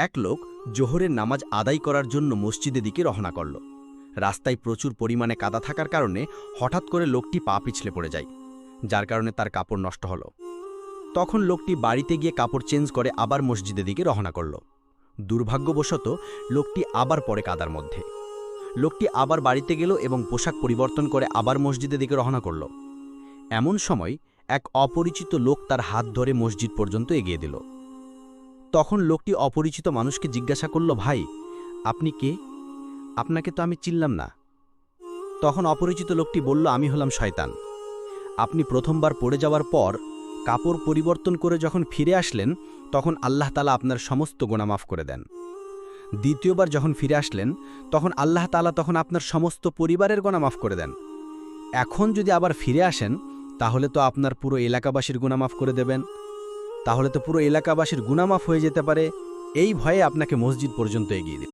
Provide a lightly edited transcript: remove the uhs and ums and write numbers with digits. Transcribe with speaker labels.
Speaker 1: এক লোক জোহরের নামাজ আদায় করার জন্য মসজিদের দিকে রওনা করল। রাস্তায় প্রচুর পরিমাণে কাদা থাকার কারণে হঠাৎ করে লোকটি পা পিছলে পড়ে যায়, যার কারণে তার কাপড় নষ্ট হলো। তখন লোকটি বাড়িতে গিয়ে কাপড় চেঞ্জ করে আবার মসজিদের দিকে রওনা করল। দুর্ভাগ্যবশত লোকটি আবার পড়ে কাদার মধ্যে। লোকটি আবার বাড়িতে গেল এবং পোশাক পরিবর্তন করে আবার মসজিদের দিকে রওনা করল। এমন সময় এক অপরিচিত লোক তার হাত ধরে মসজিদ পর্যন্ত এগিয়ে দিল। তখন লোকটি অপরিচিত মানুষকে জিজ্ঞাসা করল, ভাই, আপনি কে? আপনাকে তো আমি চিনলাম না। তখন অপরিচিত লোকটি বলল, আমি হলাম শয়তান। আপনি প্রথমবার পড়ে যাওয়ার পর কাপড় পরিবর্তন করে যখন ফিরে আসলেন, তখন আল্লাহ তাআলা আপনার সমস্ত গুনাহ মাফ করে দেন। দ্বিতীয়বার যখন ফিরে আসলেন, তখন আল্লাহ তাআলা তখন আপনার সমস্ত পরিবারের গুনাহ মাফ করে দেন। এখন যদি আবার ফিরে আসেন, তাহলে তো আপনার পুরো এলাকাবাসীর গুনাহ মাফ করে দেবেন। তাহলে তো পুরো এলাকাবাসীর গুনাহ মাফ হয়ে যেতে পারে। এই ভয়ে আপনাকে মসজিদ পর্যন্ত এগিয়ে দিন।